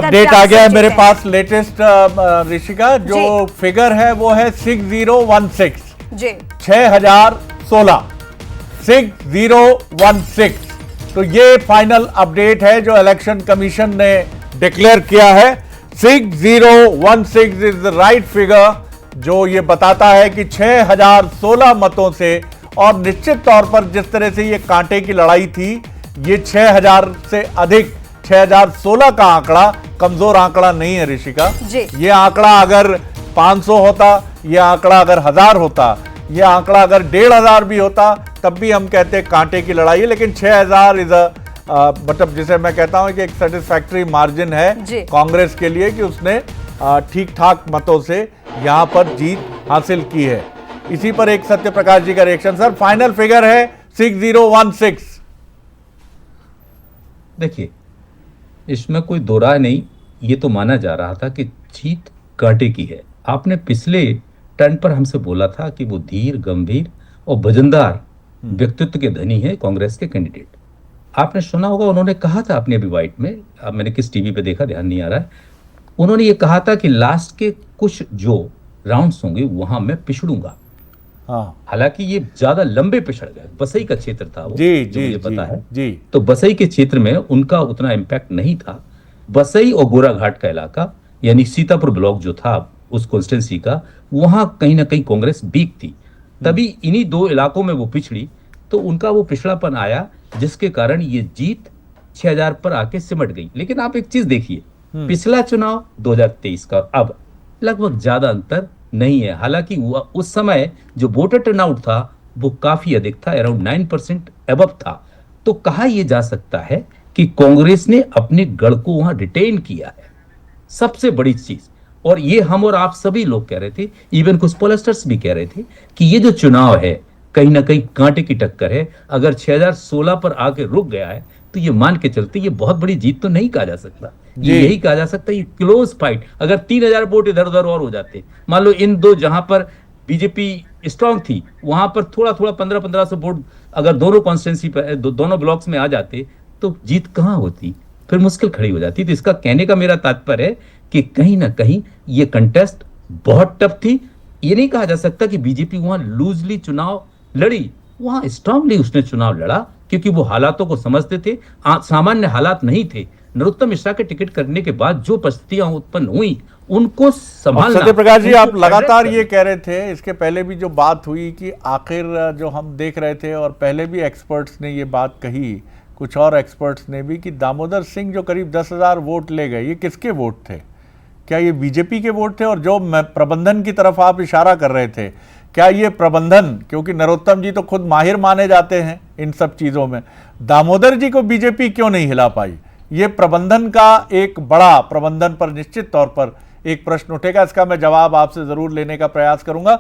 Update आ गया है मेरे पास लेटेस्ट ऋषिका, जो फिगर है वो है 6016 जी 6016 6016। तो ये फाइनल अपडेट है जो इलेक्शन कमीशन ने डिक्लेयर किया है। 6016 इज द राइट फिगर, जो ये बताता है कि 6016 मतों से, और निश्चित तौर पर जिस तरह से ये कांटे की लड़ाई थी, ये 6000 से अधिक 6016 का आंकड़ा कमजोर आंकड़ा नहीं है ऋषिका। ये आंकड़ा अगर 500 होता, ये आंकड़ा अगर 1000 होता, ये आंकड़ा अगर 1500 भी होता, तब भी हम कहते कांटे की लड़ाई है। लेकिन 6000 इज मतलब जिसे मैं कहता हूं कि एक सेटिस्फैक्टरी मार्जिन है कांग्रेस के लिए कि उसने ठीक ठाक मतों से यहां पर जीत हासिल की है। इसी पर एक सत्य प्रकाश जी का रिएक्शन। सर, फाइनल फिगर है 6016। देखिए, इसमें कोई दो राय नहीं, ये तो माना जा रहा था कि जीत कांटे की है। आपने पिछले टर्न पर हमसे बोला था कि वो धीर, गंभीर और वजनदार व्यक्तित्व के धनी है कांग्रेस के कैंडिडेट। आपने सुना होगा, उन्होंने कहा था अपनी अभी वाइट में, अब मैंने किस टीवी पे देखा ध्यान नहीं आ रहा है, उन्होंने ये कहा था कि लास्ट के कुछ जो राउंड्स होंगे वहां मैं पिछड़ूंगा। हालांकि ये ज्यादा लंबे पिछड़ गए, बसई का क्षेत्र था वो, जो मुझे पता है जी। तो बसई के क्षेत्र में उनका उतना इम्पैक्ट नहीं था। बसई और गोराघाट का इलाका, यानी सीतापुर ब्लॉक जो था उस कॉन्स्टिट्यूंसी का, वहां कहीं ना कहीं कांग्रेस वीक थी। तभी इन्हीं दो इलाकों में वो पिछड़ी, तो उनका वो पिछड़ापन आया, जिसके कारण ये जीत 6000 पर आके सिमट गई। लेकिन आप एक चीज देखिए, पिछला चुनाव 2023 का अब लगभग ज्यादा अंतर नहीं है। हालांकि उस समय जो वोटर टर्नआउट था वो काफी अधिक था, अराउंड 9% अबव था। तो कहा यह जा सकता है कि कांग्रेस ने अपने गढ़ को वहां रिटेन किया है, सबसे बड़ी चीज। और ये हम और आप सभी लोग कह रहे थे, इवन कुछ पोलस्टर्स भी कह रहे थे कि ये जो चुनाव है कहीं ना कहीं कांटे की टक्कर है। अगर 6016 पर आके रुक गया है तो ये मान के चलते ये बहुत बड़ी जीत तो नहीं कहा जा सकता, यही कहा जा सकता है ये क्लोज फाइट। अगर 3000 वोट इधर उधर और हो जाते, मान लो इन दो जहां पर बीजेपी स्ट्रांग थी वहां पर थोड़ा थोड़ा 1500 वोट अगर दोनों कॉन्स्टिट्यूंसी पर दोनों ब्लॉक्स में आ जाते, तो जीत कहां होती, फिर मुश्किल खड़ी हो जाती। तो इसका कहने का मेरा तात्पर्य है कि कहीं ना कहीं ये कंटेस्ट बहुत टफ थी। ये नहीं कहा जा सकता कि बीजेपी वहां लूजली चुनाव लड़ी, वहां स्ट्रांगली उसने चुनाव लड़ा, क्योंकि वो हालातों को समझते थे। सामान्य हालात नहीं थे। नरोत्तम मिश्रा के टिकट करने के बाद जो परिस्थितियां उत्पन्न हुई उनको संभालना। सत्य प्रकाश जी, आप लगातार ये कह रहे थे, इसके पहले भी जो बात हुई कि आखिर जो हम देख रहे थे, और पहले भी एक्सपर्ट्स ने ये बात कही, कुछ और एक्सपर्ट्स ने भी, कि दामोदर सिंह जो करीब 10,000 वोट ले गए, ये किसके वोट थे? क्या ये बीजेपी के वोट थे? और जो प्रबंधन की तरफ आप इशारा कर रहे थे, क्या ये प्रबंधन, क्योंकि नरोत्तम जी तो खुद माहिर माने जाते हैं इन सब चीजों में, दामोदर जी को बीजेपी क्यों नहीं हिला पाई? ये प्रबंधन का एक बड़ा, प्रबंधन पर निश्चित तौर पर एक प्रश्न उठेगा। इसका मैं जवाब आपसे जरूर लेने का प्रयास करूंगा।